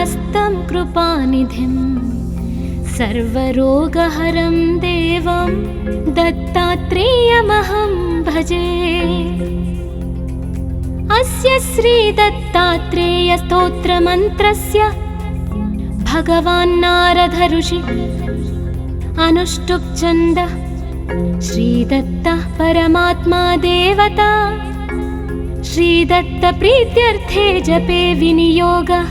अभयहस्तं कृपानिधिं सर्वरोगहरं देवं दत्तात्रेयमहं भजे। अस्य श्रीदत्तात्रेयस्तोत्रमन्त्रस्य भगवान् नारद ऋषि अनुष्टुप् छन्दः श्रीदत्तः परमात्मा देवता। श्रीदत्त प्रीत्यर्थे जपे विनियोगः।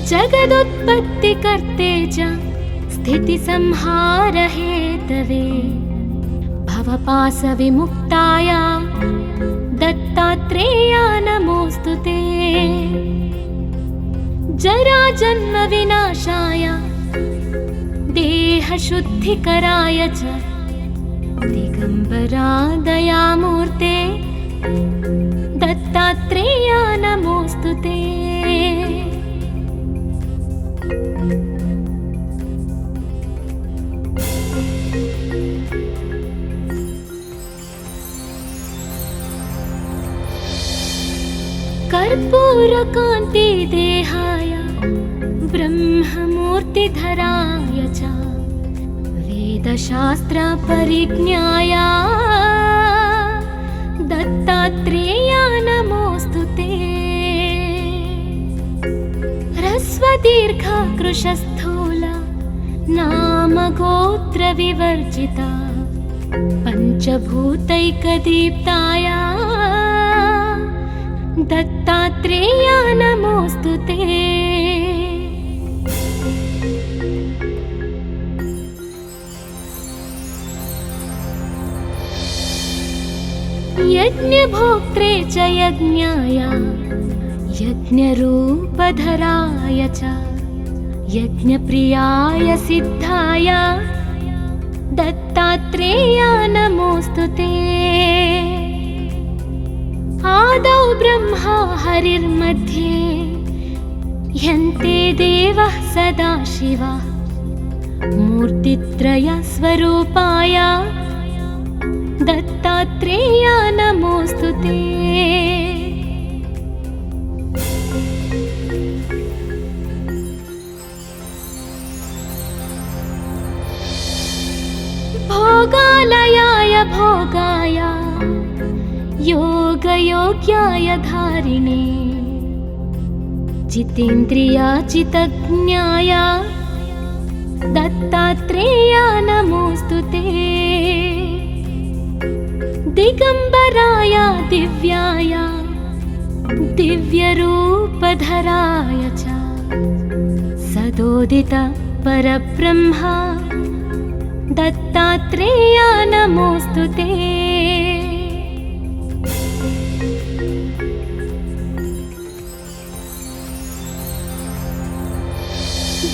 जगदुत्पत्तिकर्ते च स्थितिसंहार हेतवे भवपाशविमुक्ताय दत्तात्रेयाय नमोऽस्तुते। जराजन्मविनाशाय देहशुद्धिकराय च दिगम्बरा दयामूर्ते दत्तात्रेयाय नमोऽस्तुते। कर्पूरकान्ति देहाय ब्रह्ममूर्तिधराय च वेदशास्त्र परिज्ञाय दत्तात्रेयाय नमोऽस्तुते। ह्रस्वदीर्घ कृशस्थूल नाम गोत्र विवर्जिता पंचभूतैकदीप्ताय दत्तात्रेयाय नमोऽस्तुते। यज्ञभोक्त्रे च यज्ञाय यज्ञरूपधराय च यज्ञप्रियाय सिद्धाय दत्तात्रेयाय नमोऽस्तुते। आदौ ब्रह्मा हरिर्मध्ये यन्ते देवः सदाशिवः मूर्तित्रय स्वरूपाय दत्तात्रेयाय नमोऽस्तुते। भोगालयाय भोगाय योगयोग्याय धारिणे जितेन्द्रियाजितज्ञाय दत्तात्रेयाय नमोऽस्तुते। दिगम्बराय दिव्याय दिव्यरूपधराय च सदोदित परब्रह्म दत्तात्रेयाय नमोऽस्तुते।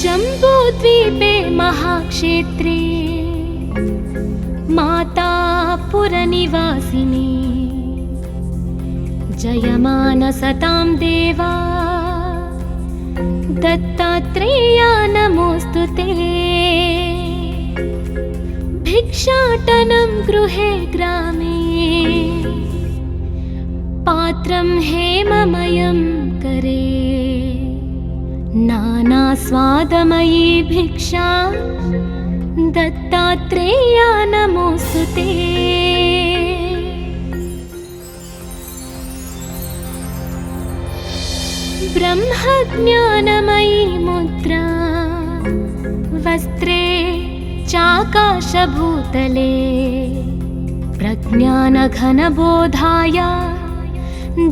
जम्बूद्वीपे महाक्षेत्रे मातापुरनिवासिने जयमानसतां देवा दत्तात्रेयाय नमोऽस्तुते। भिक्षाटनं गृहे ग्रामे पात्रं हेममयं करे नानास्वादमयी भिक्षा दत्तात्रेयाय नमोऽस्तुते। ब्रह्मज्ञानमयी मुद्रा वस्त्रे चाकाशभूतले प्रज्ञानघनबोधाय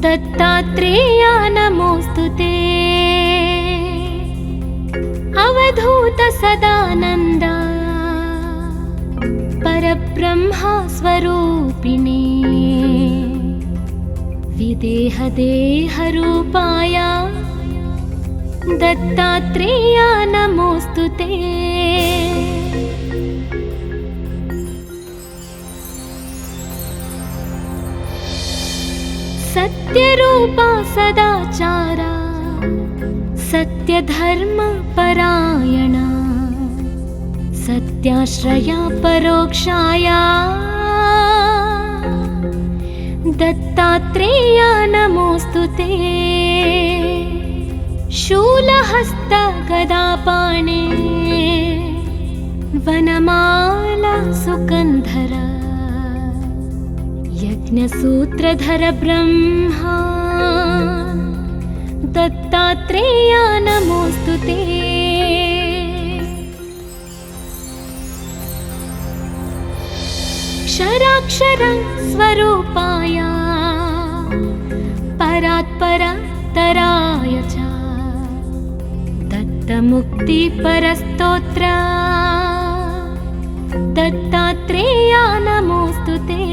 दत्तात्रेयाय नमोऽस्तुते। अवधूत सदानन्द परब्रह्म स्वरूपिणे विदेहदेहरूपाय दत्तात्रेयाय नमोऽस्तुते। सत्यरूपा सदाचारा सत्यधर्मपरायणा सत्याश्रया परोक्षाया दत्तात्रेय नमोऽस्तु ते। शूलहस्त गदापाणे वनमाला सुकन्धर यज्ञसूत्रधर ब्रह्मा दत्तात्रेय नमोऽस्तु ते। क्षराक्षर स्वरूपाय परात्परतराय च दत्तमुक्तिपरस्तोत्र दत्तात्रेय नमोऽस्तु ते।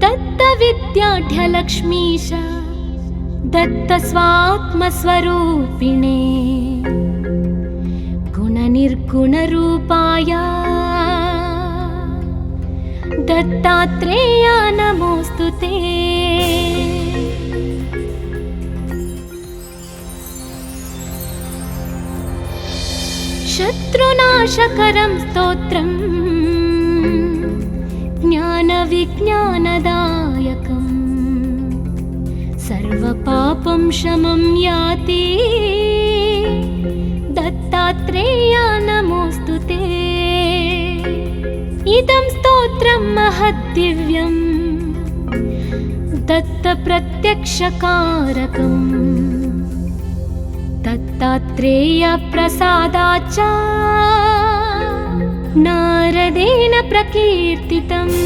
दत्तविद्याढ्यलक्ष्मीश दत्तस्वात्मस्वरूपिणे गुणनिर्गुणरूपाय दत्तात्रेय नमोऽस्तु ते। शत्रुनाशकरं स्तोत्रम् ज्ञानविज्ञानदायकम् सर्वपापं शमं याति दत्तात्रेय नमोऽस्तु ते। इदं स्तोत्रं महद्दिव्यं दत्तप्रत्यक्षकारकम् दत्तात्रेय प्रसादाच्च नारदेन प्रकीर्तितम्।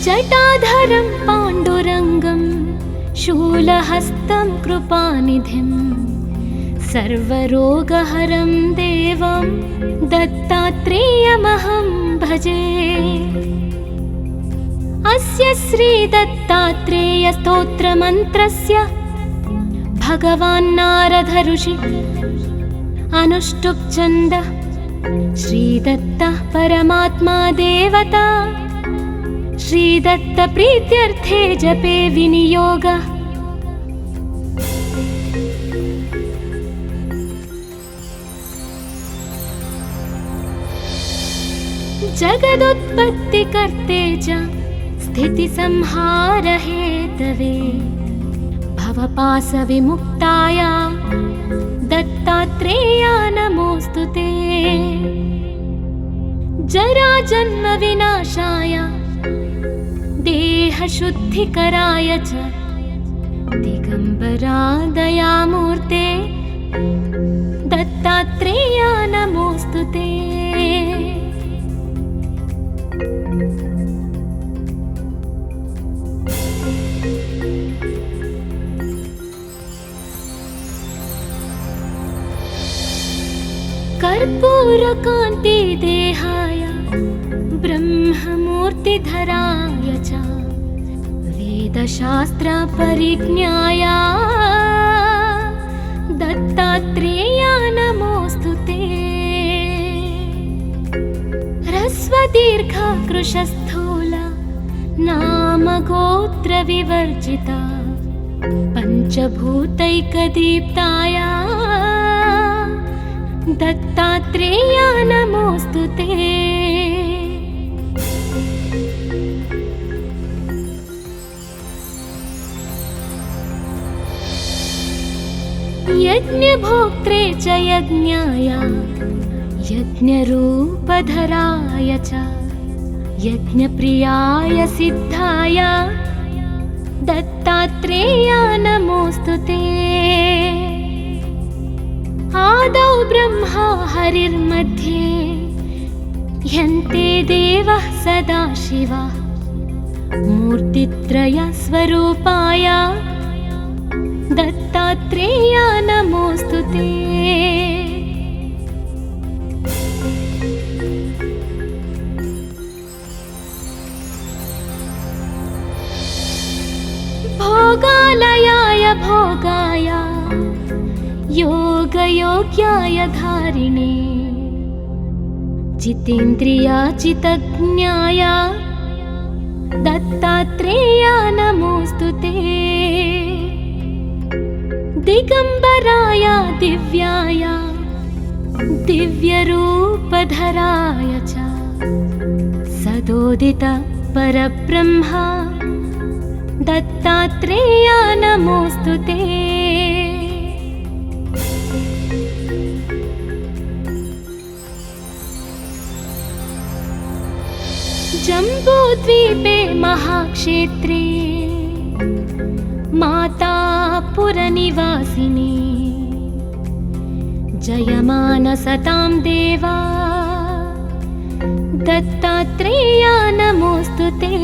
जटाधरं पाण्डुरङ्गं शूलहस्तं कृपानिधिं सर्वरोगहरं देवं दत्तात्रेयमहं भजे। अस्य श्रीदत्तात्रेयस्तोत्रमन्त्रस्य भगवान् नारद ऋषि अनुष्टुप् छन्द श्रीदत्तः परमात्मा देवता श्रीदत्त प्रीत्यर्थे जपे विनियोग। जगदुत्पत्तिकर्ते च स्थितिसंहार हेतवे भवपाशविमुक्ताय दत्तात्रेय नमोऽस्तु ते। जराजन्मविनाशाय देहशुद्धिकराय च दिगम्बरा दयामूर्ते दत्तात्रेय नमोऽस्तु ते। कर्पूरकान्ति देहाय ब्रह्ममूर्तिधराय च वेदशास्त्र परिज्ञाय दत्तात्रेय नमोऽस्तु ते। ह्रस्वदीर्घ कृशस्थूल नाम गोत्र विवर्जिता पंचभूतैकदीप्ताय दत्तात्रेय नमोऽस्तु ते। यज्ञभोक्त्रे च यज्ञाय यज्ञरूपधराय च यज्ञप्रियाय सिद्धाय दत्तात्रेय नमोऽस्तु ते। आदौ ब्रह्मा हरिर्मध्ये ह्यन्ते देवः सदाशिवः मूर्तित्रय स्वरूपाय दत्तात्रेय नमोऽस्तु ते। भोगालयाय भोगाय योगयोग्याय धारिणे जितेन्द्रियाजितज्ञाय दत्तात्रेय नमोऽस्तु ते। दिगम्बराय दिव्याय दिव्यरूपधराय च सदोदित परब्रह्मा दत्तात्रेय नमोऽस्तु ते। जम्बूद्वीपे महाक्षेत्रे मातापुरनिवासिनी जयमानसतां देवा दत्तात्रेय नमोऽस्तु ते।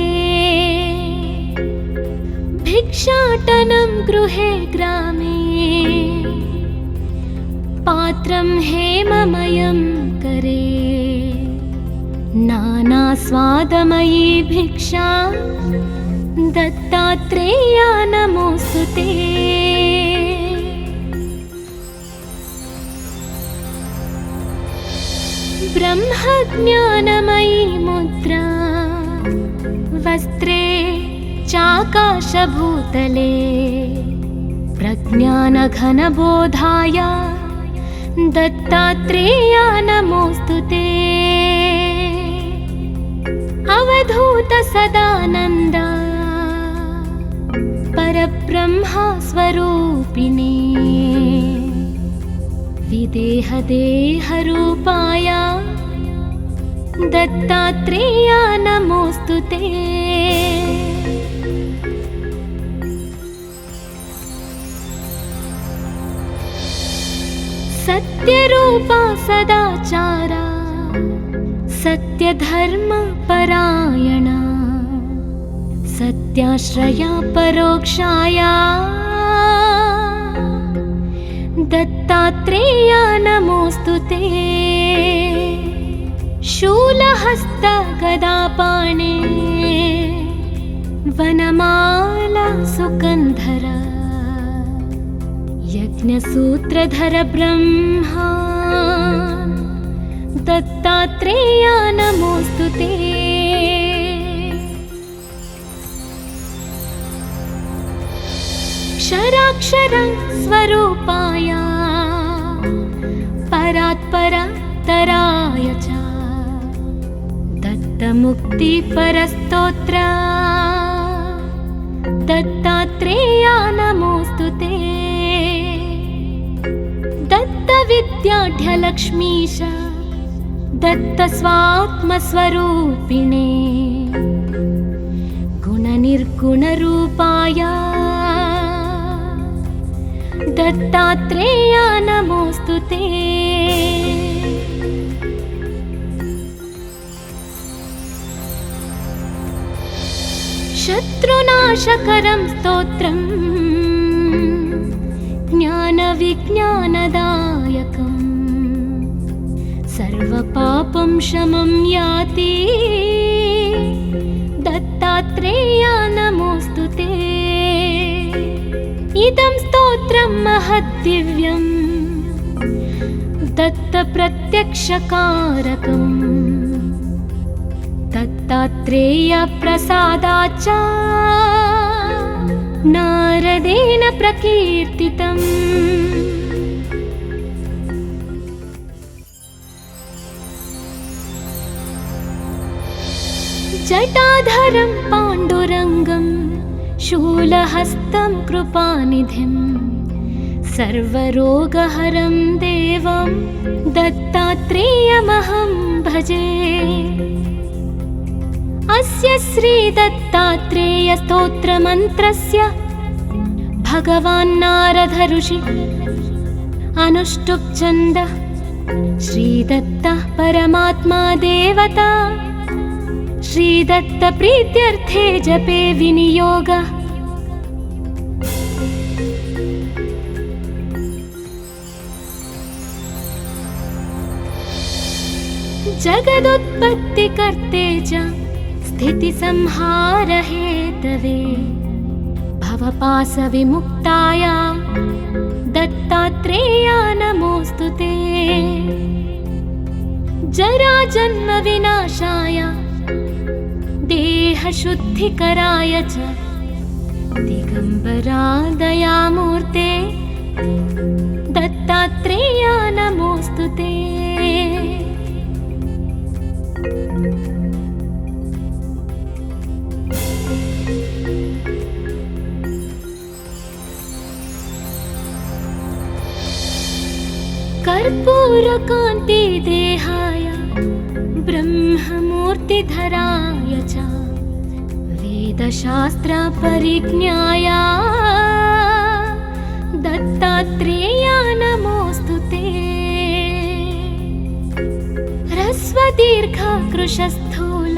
भिक्षाटनं गृहे ग्रामे पात्रं हेममयं करे नानास्वादमयी भिक्षा दत्तात्रेय नमोऽस्तु ते। ब्रह्मज्ञानमयी मुद्रा वस्त्रे चाकाशभूतले प्रज्ञानघनबोधाय दत्तात्रेय नमोऽस्तु ते। अवधूत सदानन्द परब्रह्मा स्वरूपिणे विदेहदेहरूपाय दत्तात्रेय नमोऽस्तु ते। सत्यरूपा सदाचारा सत्यधर्मपरायणा सत्याश्रया परोक्षाया दत्तात्रेय नमोऽस्तु ते। शूलहस्त गदापाणे वनमाला सुकन्धर यज्ञसूत्रधर ब्रह्मा दत्तात्रेय नमोऽस्तु ते। क्षराक्षर स्वरूपाय परात्परतराय च दत्तमुक्तिपरस्तोत्र दत्तात्रेय नमोऽस्तु ते। दत्तविद्याढ्यलक्ष्मीश दत्तस्वात्मस्वरूपिणे गुणनिर्गुणरूपाय दत्तात्रेय नमोऽस्तु ते। शत्रुनाशकरं स्तोत्रं ज्ञानविज्ञानदायकं सर्वपापं शमं याति दत्तात्रेय नमोऽस्तु ते। इदं स्तोत्रं महद्दिव्यं दत्तप्रत्यक्षकारकं दत्तात्रेय प्रसादाच्च नारदेन प्रकीर्तितम्। जटाधरं पाण्डुरङ्गं शूलहस्तं कृपानिधिं सर्वरोगहरं देवं दत्तात्रेयमहं भजे। अस्य श्रीदत्तात्रेयस्तोत्रमन्त्रस्य भगवान् नारद ऋषि अनुष्टुप् छन्दः श्रीदत्तः परमात्मा देवता श्रीदत्तप्रीत्यर्थे जपे विनियोगः। जगदुत्पत्तिकर्ते च स्थितिसंहारहेतवे भवपाशविमुक्ताय दत्तात्रेय नमोऽस्तु ते। जराजन्मविनाशाय देहशुद्धिकराय च दिगम्बरा दयामूर्ते दत्तात्रेय नमोऽस्तु नमोऽस्तु ते। कर्पूरकान्ति देहाय ब्रह्ममूर्तिधराय च वेदशास्त्रपरिज्ञाय दत्तात्रेयाय नमोऽस्तु ते। ह्रस्वदीर्घकृशस्थूल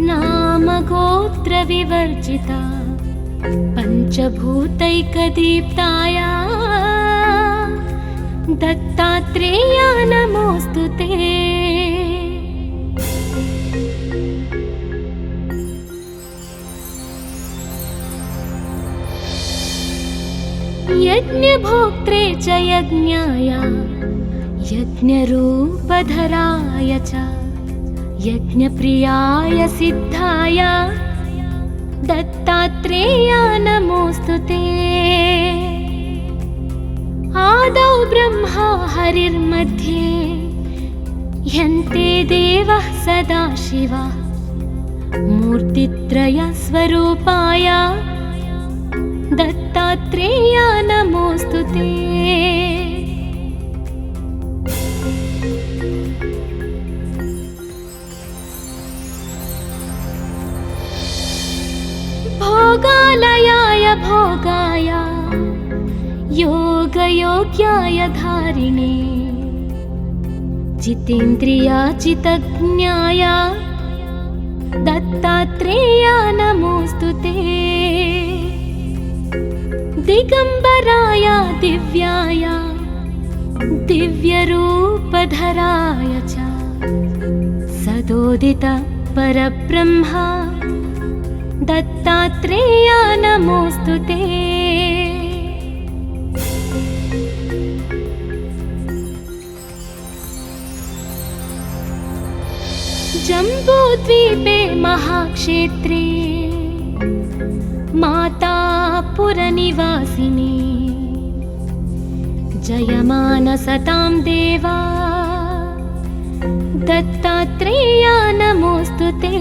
नामगोत्रविवर्जिता पञ्चभूतैकदीप्ताय दत्तात्रेयाय नमोऽस्तु ते। यज्ञभोक्त्रे च यज्ञाय यज्ञरूपधराय च यज्ञप्रियाय सिद्धाय दत्तात्रेयाय नमोऽस्तु ते। आदौ ब्रह्मा हरिर्मध्ये ह्यन्ते देवः सदाशिवः मूर्तित्रयस्वरूपाय दत्तात्रेयाय नमोऽस्तु ते। भोगालयाय भोगाय योगयोग्याय धारिणे जितेन्द्रियाजितज्ञाय दत्तात्रेयाय नमोऽस्तु ते। दिगम्बराय दिव्याय दिव्यरूपधराय च सदोदित परब्रह्म दत्तात्रेयाय नमोऽस्तु ते। जम्बूद्वीपे महाक्षेत्रे मातापुरनिवासिनी जयमानसतां देवा दत्तात्रेयाय नमोऽस्तु ते।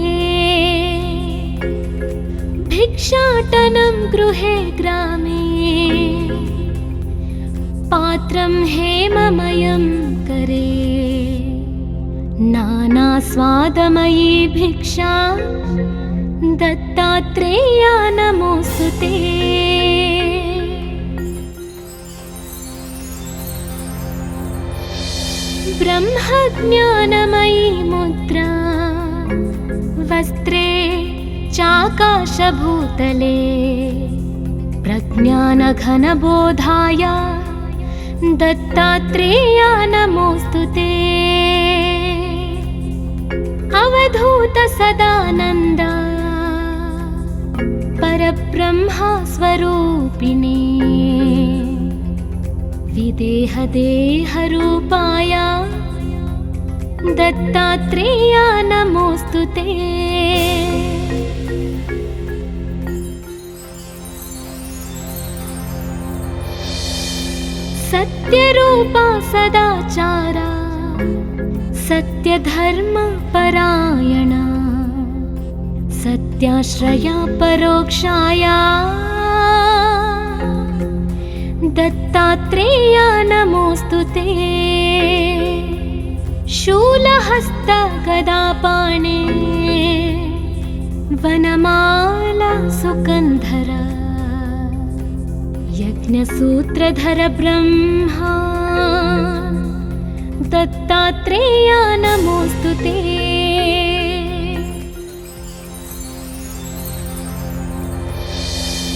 भिक्षाटनं गृहे ग्रामे पात्रं हेममयं करे नानास्वादमयी भिक्षा दत्तात्रेयाय नमोऽस्तु ते। ब्रह्मज्ञानमयी मुद्रा वस्त्रे चाकाशभूतले प्रज्ञानघनबोधाय दत्तात्रेयाय नमोऽस्तु ते। अवधूत सदानन्द परब्रह्मा स्वरूपिणे विदेहदेहरूपाय दत्तात्रेयाय नमोऽस्तु ते। सत्यरूपा सदाचारा सत्यधर्मपरायणा सत्याश्रया परोक्षाय दत्तात्रेयाय नमोऽस्तु ते। शूलहस्तगदापाणे वनमाला सुकन्धर यज्ञसूत्रधर ब्रह्मा दत्तात्रेयाय नमोऽस्तु ते।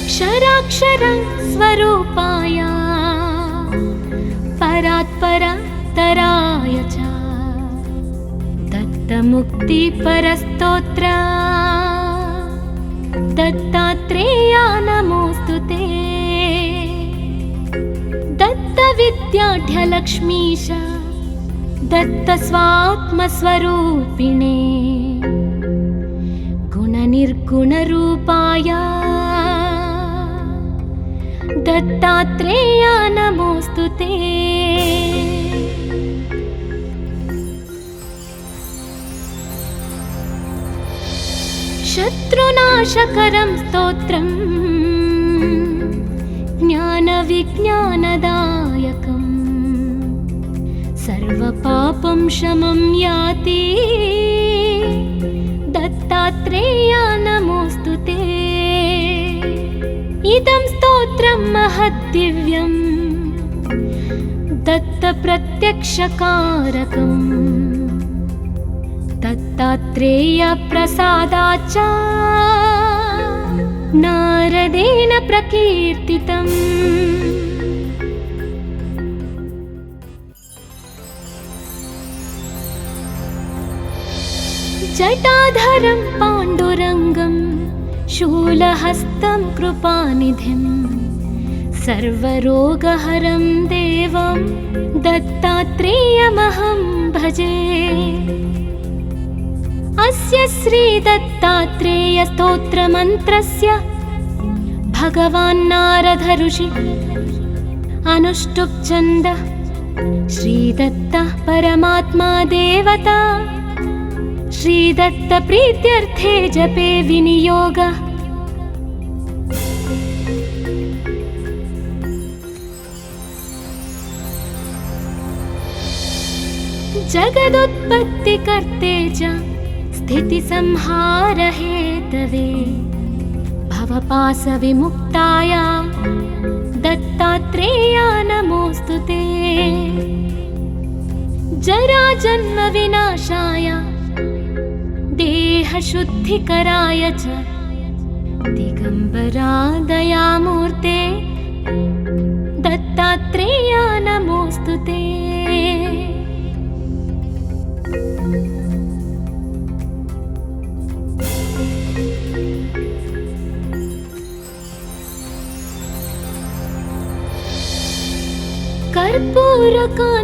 क्षराक्षर स्वरूपाय परात्परतराय च दत्तमुक्तिपरस्तोत्र दत्तात्रेयाय नमोऽस्तु ते। दत्तविद्याढ्यलक्ष्मीश दत्तस्वात्मस्वरूपिणे गुणनिर्गुणरूपाय दत्तात्रेयाय नमोऽस्तु ते। शत्रुनाशकरं स्तोत्रम् ज्ञानविज्ञानदायकम् सर्वपापं शमं याति दत्तात्रेया नमोऽस्तु ते। इदं स्तोत्रं महद्दिव्यम् दत्तप्रत्यक्षकारकम् दत्तात्रेयप्रसादाच्च नारदेन प्रकीर्तितम्। जटाधरं पाण्डुरङ्गं शूलहस्तं कृपानिधिं सर्वरोगहरं देवं दत्तात्रेयमहं भजे। अस्य श्रीदत्तात्रेयस्तोत्रमन्त्रस्य भगवान् नारद ऋषि अनुष्टुप् छन्दः श्रीदत्तः परमात्मा देवता श्रीदत्त प्रीत्यर्थे जपे विनियोगः। जगदुत्पत्तिकर्ते च स्थितिसंहारहेतवे भवपाशविमुक्ताय दत्तात्रेया नमोऽस्तु ते। जराजन्मविनाशाय देहशुद्धिकराय च दिगम्बरा दयामूर्ते दत्तात्रेया नमोऽस्तु ते।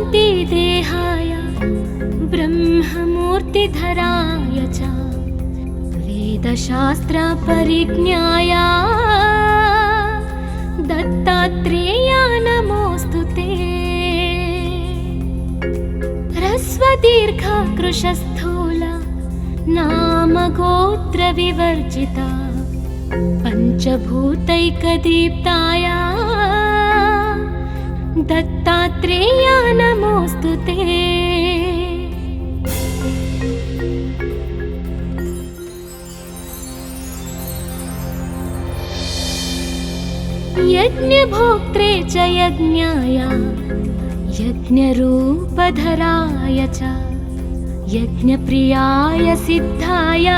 कर्पूरकान्तिदेहाय ब्रह्ममूर्तिधराय च वेदशास्त्रपरिज्ञाय दत्तात्रेया नमोऽस्तु ते। ह्रस्वदीर्घकृशस्थूल नामगोत्रविवर्जिता पञ्चभूतैकदीप्ताय दत्तात्रेया नमोऽस्तु ते। यज्ञभोक्त्रे च यज्ञाय यज्ञरूपधराय च यज्ञप्रियाय सिद्धाय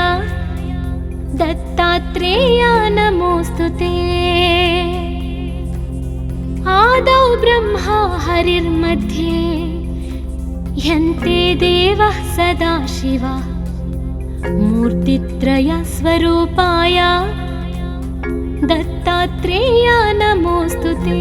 दत्तात्रेया नमोऽस्तु ते। आदौ ब्रह्मा हरिर्मध्ये ह्यन्ते देवः सदाशिवः मूर्तित्रयस्वरूपाय दत्तात्रेया नमोऽस्तु ते।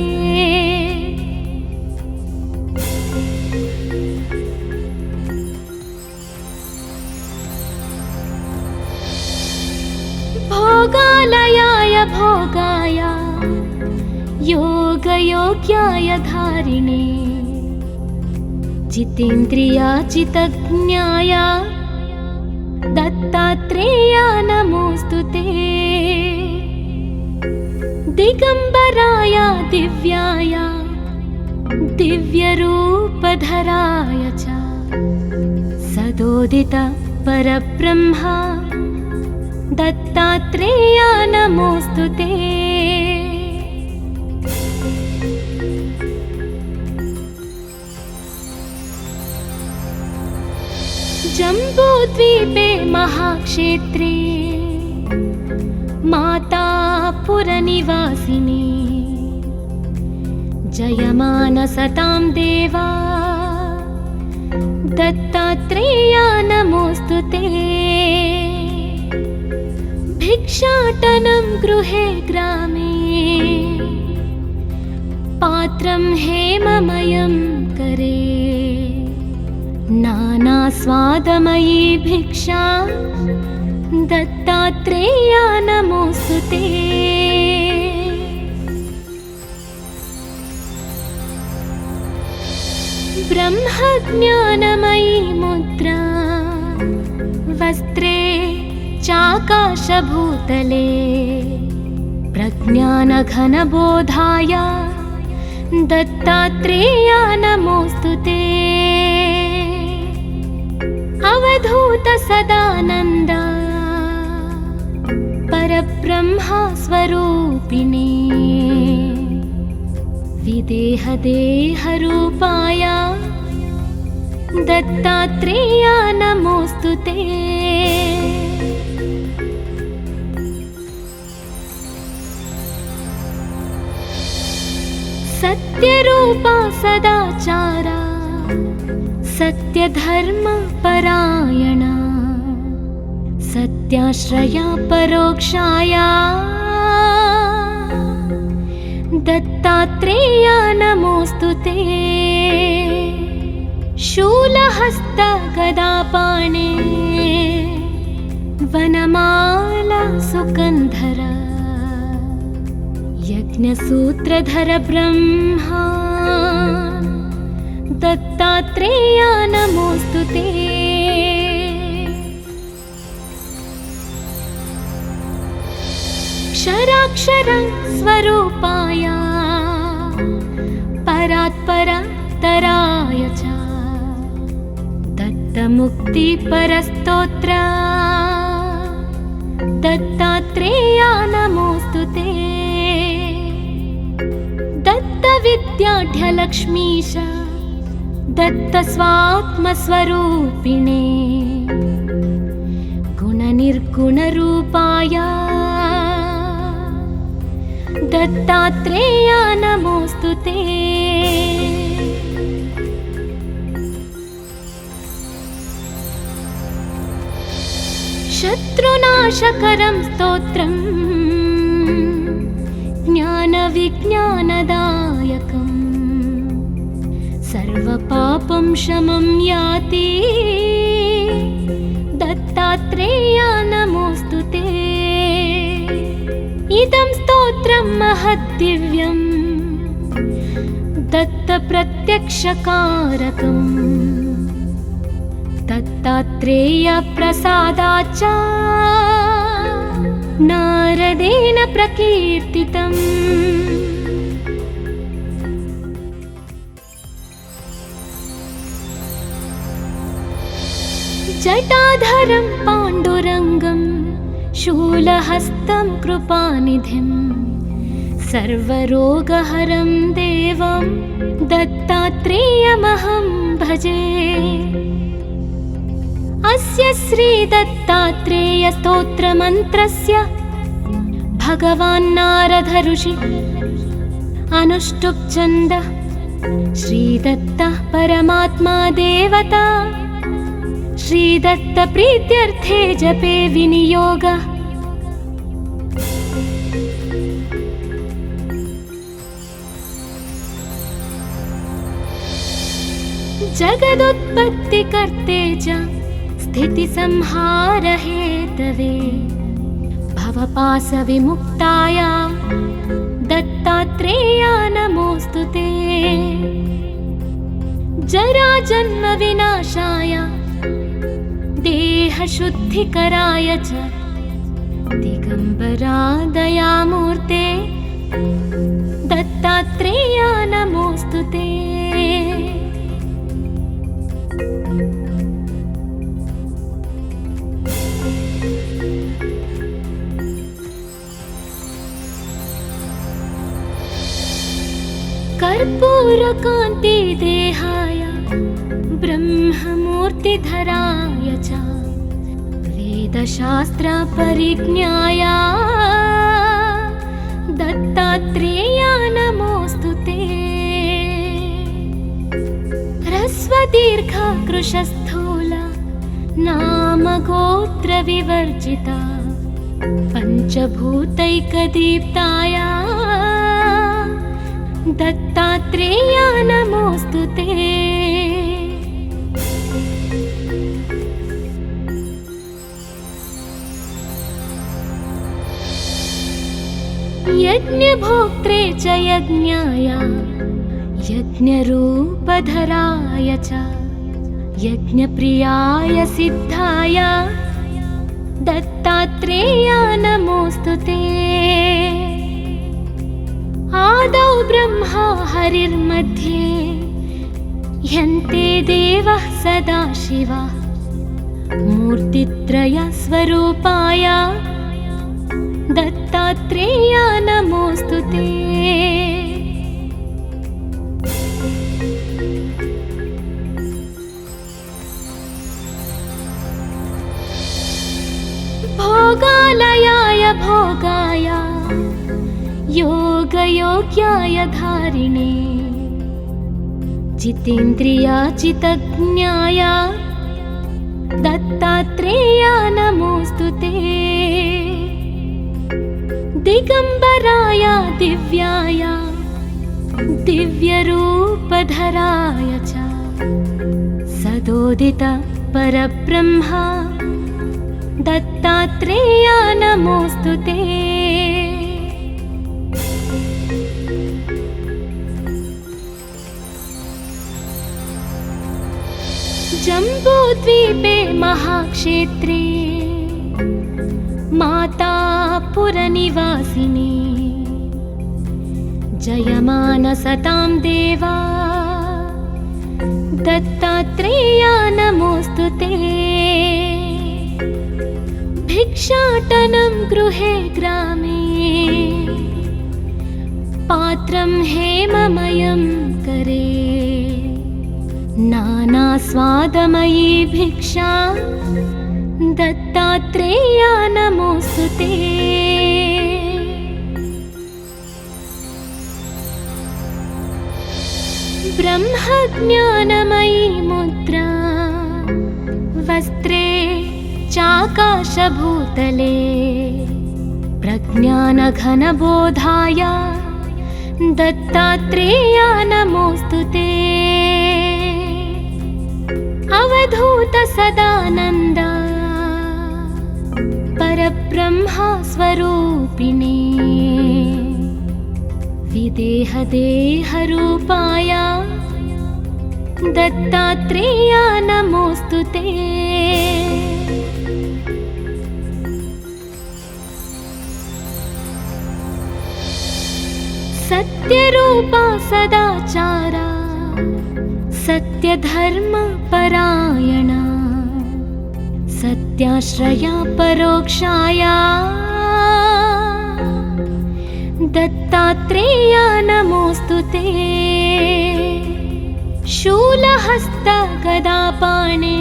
भोगालयाय भोगाय योगयोग्याय धारिणे जितेन्द्रियाजितज्ञाय दत्तात्रेया नमोऽस्तु ते। दिगम्बराय दिव्याय दिव्यरूपधराय च सदोदित परब्रह्म दत्तात्रेया नमोऽस्तु ते। जम्बूद्वीपे महाक्षेत्रे मातापुरनिवासिनी जयमानसतां देवा दत्तात्रेया नमोऽस्तु ते। भिक्षाटनं गृहे ग्रामे पात्रं हेममयं करे नानास्वादमयी भिक्षा दत्तात्रेया नमोऽस्तु ते। ब्रह्मज्ञानमयी मुद्रा वस्त्रे च विशाकाशभूतले प्रज्ञानघनबोधाय दत्तात्रेया नमोऽस्तु ते। अवधूत सदानन्द परब्रह्मा स्वरूपिणे विदेहदेहरूपाय दत्तात्रेया नमोऽस्तु ते। सत्यरूपा सदाचारा सत्यधर्मपरायणा सत्याश्रया परोक्षाया दत्तात्रेया नमोऽस्तु ते। शूलहस्त गदापाणे वनमाला सुकन्धर यज्ञसूत्रधर ब्रह्मा दत्तात्रेया नमोऽस्तु ते। क्षराक्षर स्वरूपाय परात्परतराय च दत्तमुक्तिपरस्तोत्र दत्तात्रेया नमोऽस्तु ते। दत्तविद्याढ्यलक्ष्मीश दत्तस्वात्मस्वरूपिणे गुणनिर्गुणरूपाय दत्तात्रेया नमोऽस्तु ते। शत्रुनाशकरं स्तोत्रम् ज्ञानविज्ञानदायकम् सर्वपापं शमं याति दत्तात्रेया नमोऽस्तु ते। इदं स्तोत्रं महद्दिव्यं दत्तप्रत्यक्षकारकम् दत्तात्रेयप्रसादाच्च नारदेन प्रकीर्तितम्। जटाधरं पाण्डुरङ्गं शूलहस्तं कृपानिधिं सर्वरोगहरं देवं दत्तात्रेयमहं भजे। अस्य श्रीदत्तात्रेयस्तोत्रमन्त्रस्य भगवान् नारद ऋषि अनुष्टुप् छन्दः श्रीदत्तः परमात्मा देवता श्रीदत्त प्रीत्यर्थे जपे विनियोगः। जगदुत्पत्तिकर्ते च स्थितिसंहार हेतवे भवपाशविमुक्ताय दत्तात्रेया नमोऽस्तु ते। जराजन्मविनाशाय देहशुद्धिकराय च दिगम्बरा दयामूर्ते दत्तात्रेया नमोऽस्तु ते। कर्पूरकान्ति देहाय ब्रह्ममूर्तिधराय च वेदशास्त्रपरिज्ञाय दत्तात्रेया नमोऽस्तु ते। ह्रस्वदीर्घकृशस्थूल नामगोत्रविवर्जिता पञ्चभूतैकदीप्ताय दत्तात्रेया नमोऽस्तु ते। यज्ञभोक्त्रे च यज्ञाय यज्ञरूपधराय च यज्ञप्रियाय सिद्धाय दत्तात्रेया नमोऽस्तु ते। आदौ ब्रह्मा हरिर्मध्ये यन्ते देवः सदाशिवः मूर्तित्रयस्वरूपाय दत्तात्रेया नमोऽस्तु ते। भोगालयाय भोगाय योगयोग्याय धारिणे जितेन्द्रियाजितज्ञाय दत्तात्रेया नमोऽस्तु ते। दिगम्बराय दिव्याय दिव्यरूपधराय च सदोदित परब्रह्म दत्तात्रेया नमोऽस्तु ते। जम्बूद्वीपे महाक्षेत्रे मातापुरनिवासिनी जयमानसतां देवा दत्तात्रेया नमोऽस्तु ते। भिक्षाटनं गृहे ग्रामे पात्रं हेममयं करे नानास्वादमयी भिक्षा दत्तात्रेया नमोऽस्तु ते। ब्रह्मज्ञानमयी मुद्रा वस्त्रे चाकाशभूतले प्रज्ञानघनबोधाय दत्तात्रेया नमोऽस्तु ते। अवधूत सदानन्द परब्रह्मा स्वरूपिणे विदेहदेहरूपाय दत्तात्रेया नमोऽस्तु ते। सत्यरूपा सदाचारा सत्यधर्मपरायणा सत्याश्रया परोक्षाया दत्तात्रेया नमोऽस्तु ते। शूलहस्त गदापाणे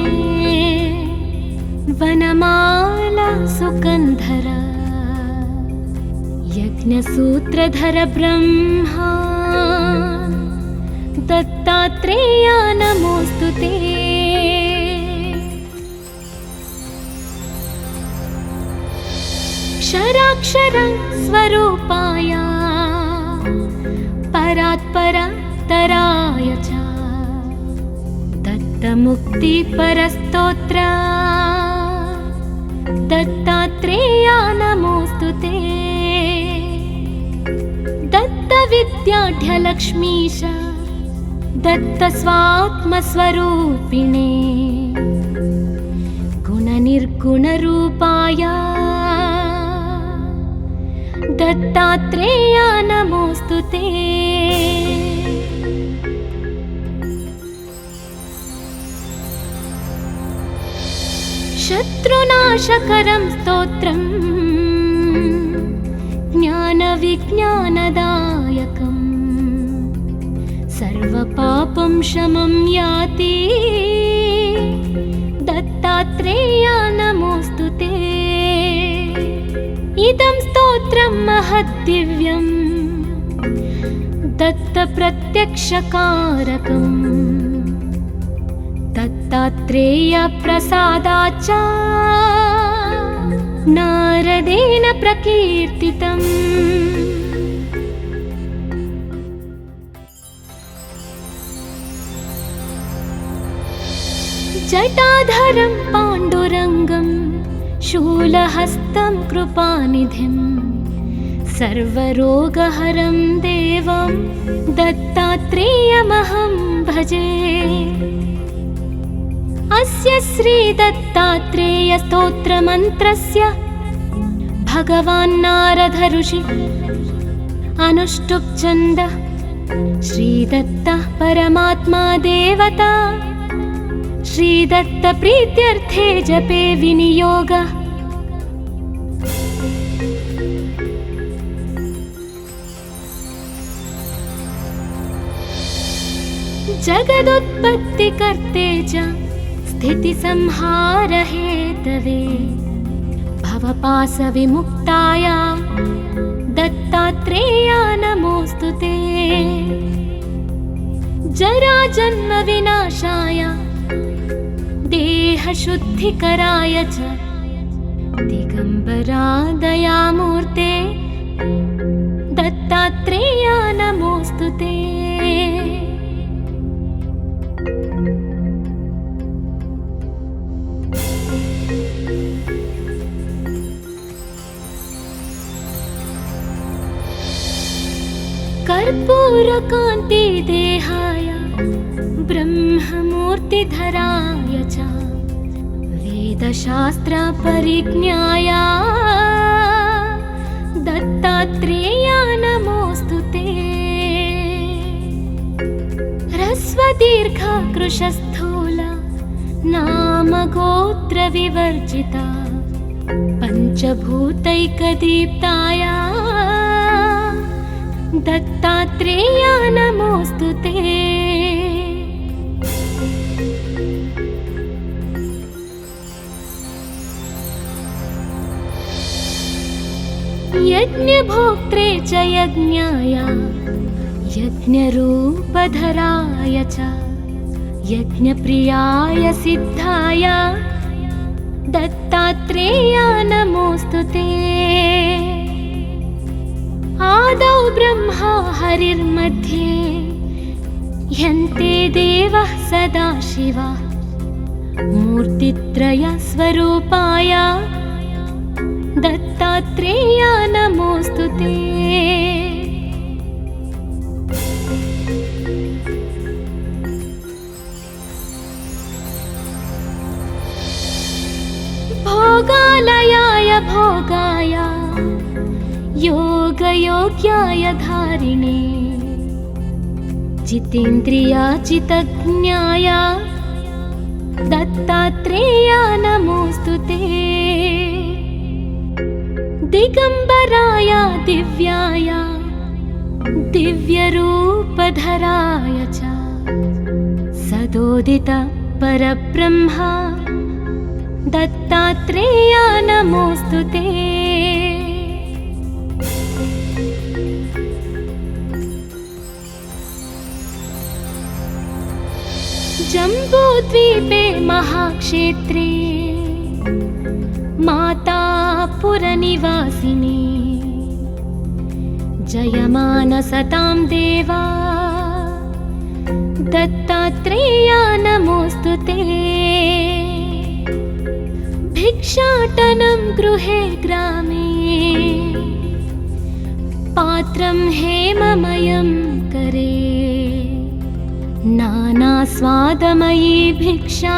वनमाला सुकन्धर यज्ञसूत्रधर ब्रह्मा दत्तात्रेया नमोऽस्तु ते। क्षराक्षर स्वरूपाय परात्परतराय च दत्तमुक्तिपरस्तोत्र दत्तात्रेया नमोऽस्तु ते। दत्तविद्याढ्यलक्ष्मीश दत्तस्वात्मस्वरूपिणे गुणनिर्गुणरूपाय दत्तात्रेया नमोऽस्तु ते। शत्रुनाशकरं स्तोत्रम् ज्ञानविज्ञानदायकम् सर्वपापं शमं याति दत्तात्रेया नमोऽस्तु ते। इदं स्तोत्रं महद्दिव्यं दत्तप्रत्यक्षकारकम् दत्तात्रेयप्रसादाच्च नारदेन प्रकीर्तितम्। जटाधरं पाण्डुरङ्गं शूलहस्तं कृपानिधिं सर्वरोगहरं देवं दत्तात्रेयमहं भजे। अस्य श्री दत्तात्रेय स्तोत्रमन्त्रस्य भगवान् नारद ऋषि अनुष्टुप् छन्दः श्रीदत्तः परमात्मा देवता श्रीदत्त प्रीत्यर्थे जपे विनियोगः। जगदुत्पत्तिकर्ते च स्थितिसंहारहेतवे भवपाशविमुक्ताय दत्तात्रेयाय नमोऽस्तुते। जराजन्मविनाशाय देहशुद्धिकराय च दिगम्बरा दयामूर्ते दत्तात्रेयाय नमोऽस्तुते। कर्पूरकान्ति देहाय ब्रह्ममूर्तिधराय च वेदशास्त्र परिज्ञाय दत्तात्रेयाय नमोऽस्तुते। ह्रस्वदीर्घ कृशस्थूल नाम गोत्र विवर्जिता पंचभूतैकदीप्ताय दत्तात्रेयाय नमोऽस्तुते। यज्ञभोक्त्रे च यज्ञाय यज्ञरूपधराय च यज्ञप्रियाय सिद्धाय दत्तात्रेयाय नमोऽस्तुते। आदौ ब्रह्मा हरिर्मध्ये ह्यन्ते देवः सदाशिवः मूर्तित्रयस्वरूपाय दत्तात्रेयाय नमोऽस्तुते। भोगालयाय भोगाय योगयोग्याय धारिणे जितेन्द्रियाजितज्ञाय दत्तात्रेयाय नमोऽस्तुते। दिगम्बराय दिव्याय दिव्यरूपधराय च सदोदित परब्रह्म दत्तात्रेयाय नमोऽस्तुते। जम्बूद्वीपे महाक्षेत्रे मातापुरनिवासिने जयमानसतां देवा दत्तात्रेयाय नमोऽस्तुते। भिक्षाटनं गृहे ग्रामे पात्रं हेममयं करे नानास्वादमयी भिक्षा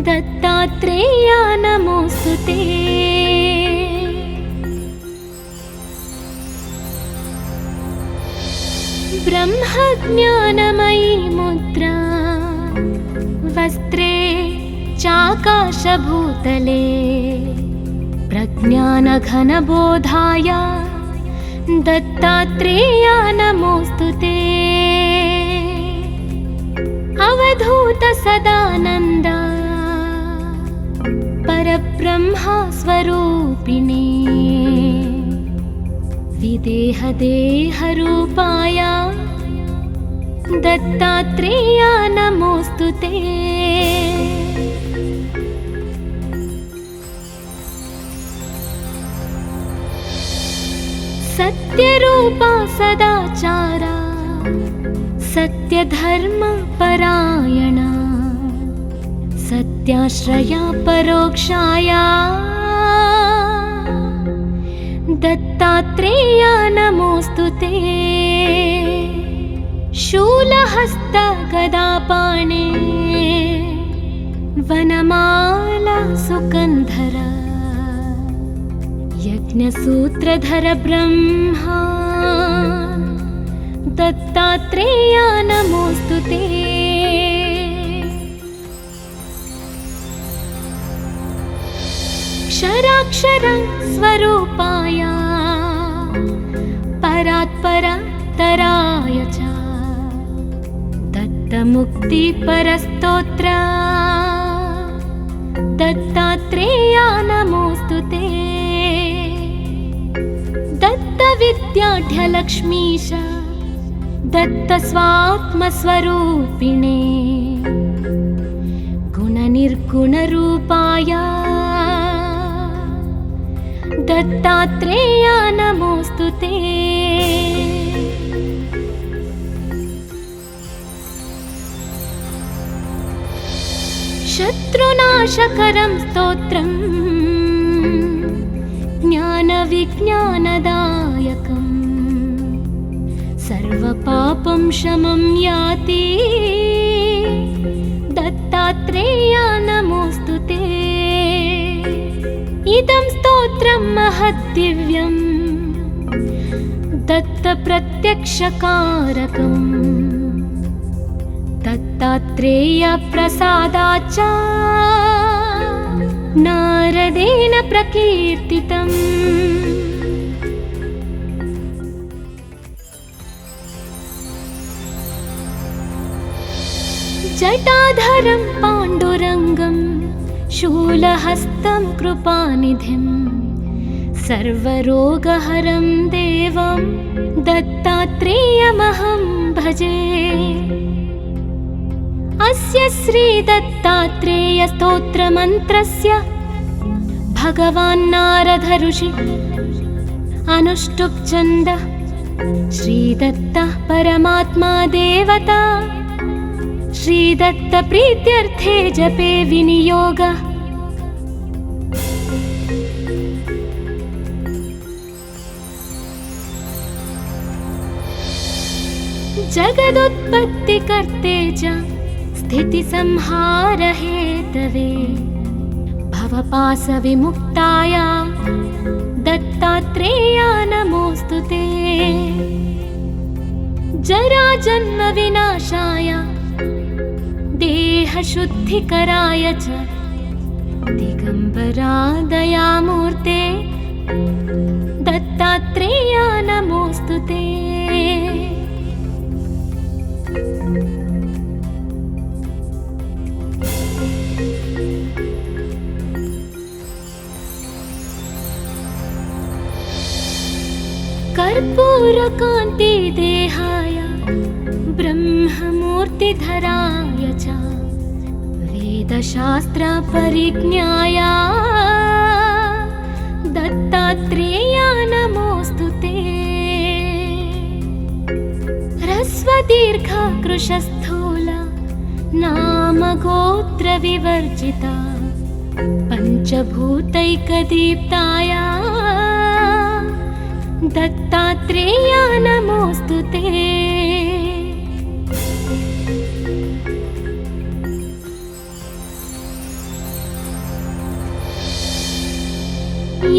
दत्तात्रेयाय नमोऽस्तुते। ब्रह्मज्ञानमयी मुद्रा वस्त्रे चाकाशभूतले प्रज्ञानघनबोधाय दत्तात्रेयाय नमोऽस्तुते। अवधूत सदानन्द परब्रह्म स्वरूपिणे विदेहदेहरूपाय दत्तात्रेयाय नमोऽस्तुते। सत्यरूपा सदाचारा सत्यधर्मपरायणा सत्याश्रया परोक्षाया दत्तात्रेयाय नमोऽस्तुते। शूलहस्त गदापाणे वनमाला सुकन्धर यज्ञसूत्रधर ब्रह्मा दत्तात्रेय नमोऽस्तु ते। क्षराक्षर स्वरूपाय परात्परतराय च दत्तमुक्तिपरस्तोत्र दत्तात्रेय नमोऽस्तु ते। दत्तविद्याढ्यलक्ष्मीश दत्तस्वात्मस्वरूपिणे गुणनिर्गुणरूपाय दत्तात्रेय नमोऽस्तु ते। शत्रुनाशकरं स्तोत्रम् ज्ञानविज्ञानदायकम् सर्वपापं शमं याति दत्तात्रेय नमोऽस्तु ते। इदं स्तोत्रं महद्दिव्यं दत्तप्रत्यक्षकारकम् दत्तात्रेय प्रसादाच्च नारदेन प्रकीर्तितम्। जटाधरं पाण्डुरङ्गं शूलहस्तं कृपानिधिं सर्वरोगहरं देवं दत्तात्रेयमहं भजे। अस्य श्रीदत्तात्रेयस्तोत्रमन्त्रस्य भगवान् नारद ऋषि अनुष्टुप् छन्द श्रीदत्तः परमात्मा देवता श्रीदत्त प्रीत्यर्थे जपे विनियोग। जगदुत्पत्तिकर्ते च स्थितिसंहार हेतवे भवपाशविमुक्ताय दत्तात्रेय नमोऽस्तु ते। जराजन्मविनाशाय देहशुद्धिकराय च दिगम्बरा दयामूर्ते दत्तात्रेय नमोऽस्तु ते। कर्पूरकान्ति देहाय ब्रह्ममूर्तिधराय च वेदशास्त्र परिज्ञाय दत्तात्रेय नमोऽस्तु ते। ह्रस्वदीर्घ कृशस्थूल नाम गोत्र विवर्जिता पंचभूतैकदीप्ताय दत्तात्रेय नमोऽस्तु ते।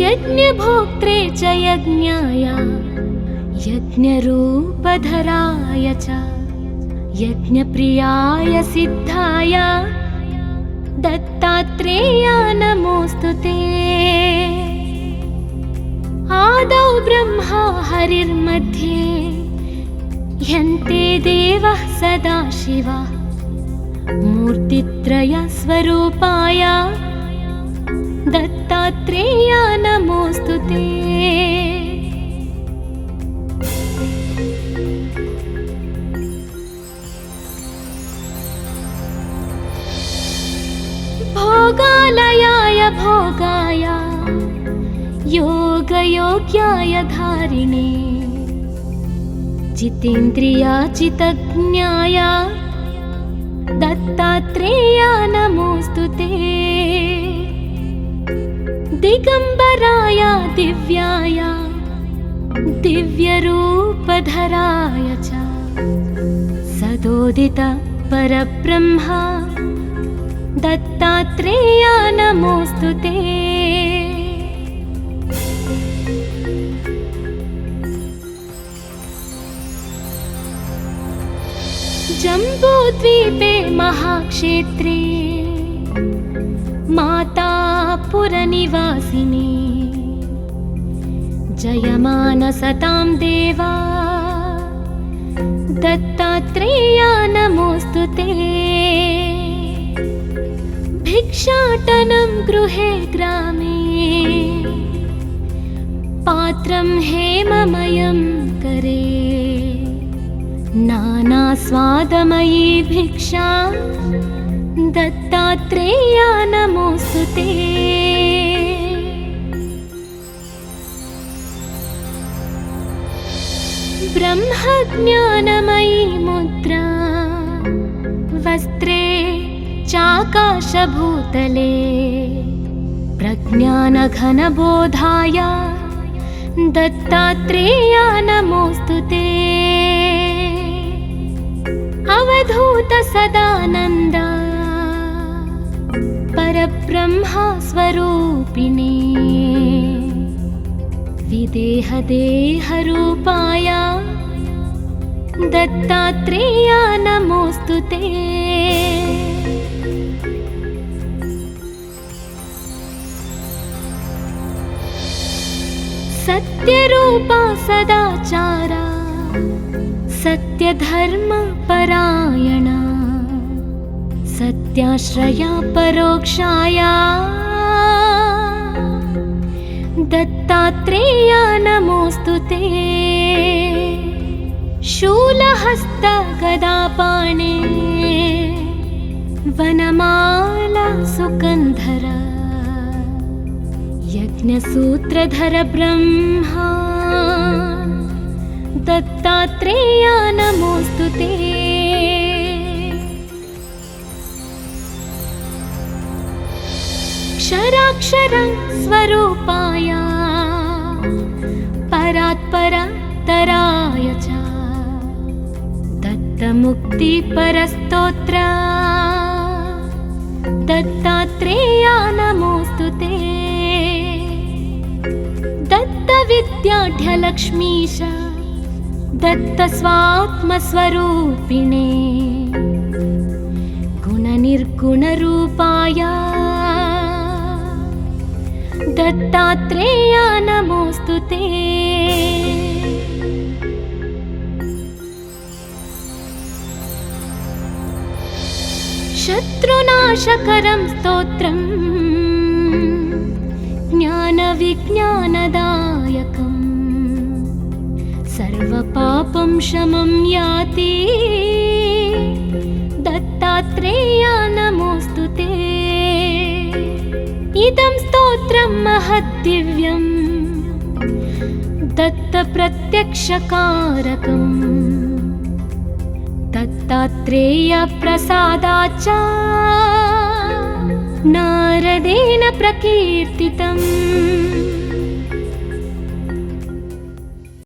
यज्ञभोक्त्रे च यज्ञाय यज्ञरूपधराय च यज्ञप्रियाय सिद्धाय दत्तात्रेय नमोऽस्तु ते। आदौ ब्रह्मा हरिर्मध्ये ह्यन्ते देवः सदाशिवः मूर्तित्रय स्वरूपाय दत्तात्रेय नमोऽस्तु ते। भोगालयाय भोगाय योगयोग्याय धारिणे जितेन्द्रियाचितज्ञाय दत्तात्रेय नमोऽस्तु ते। दिगम्बराय दिव्याय दिव्यरूपधराय च सदोदित परब्रह्म दत्तात्रेय नमोऽस्तुते। जम्बूद्वीपे महाक्षेत्रे मातापुरनिवासिनी जयमानसतां देवा दत्तात्रेय नमोऽस्तुते। भिक्षाटनं गृहे ग्रामे पात्रं हेममयं करे नानास्वादमयी भिक्षा दत्तात्रेय नमोऽस्तुते। ब्रह्मज्ञानमयी मुद्रा वस्त्रे चाकाशभूतले प्रज्ञानघनबोधाय दत्तात्रेय नमोऽस्तुते। अवधूत सदानन्द परब्रह्मा स्वरूपिणे विदेहदेहरूपाय दत्तात्रेय नमोऽस्तुते। सत्यरूपा सदाचारा सत्यधर्मपरायणा सत्याश्रया परोक्षाया दत्तात्रेय नमोऽस्तुते। शूलहस्त गदापाणे वनमाला सुकन्धर यज्ञसूत्रधर ब्रह्मा दत्तात्रेय नमोऽस्तुते। क्षराक्षर स्वरूपाय परात्परतराय च दत्तमुक्तिपरस्तोत्र दत्तात्रेय नमोऽस्तुते। दत्तविद्याढ्यलक्ष्मीश दत्तस्वात्मस्वरूपिणे गुणनिर्गुणरूपाय दत्तात्रेय नमोऽस्तुते। शत्रुनाशकरं स्तोत्रं ज्ञानविज्ञानदायकं सर्वपापं शमं याति दत्तात्रेय नमोऽस्तुते। इदं स्तोत्रं महद्दिव्यं दत्तप्रत्यक्षकारकं दत्तात्रेय प्रसादाच्च नारदेन प्रकीर्तितम्।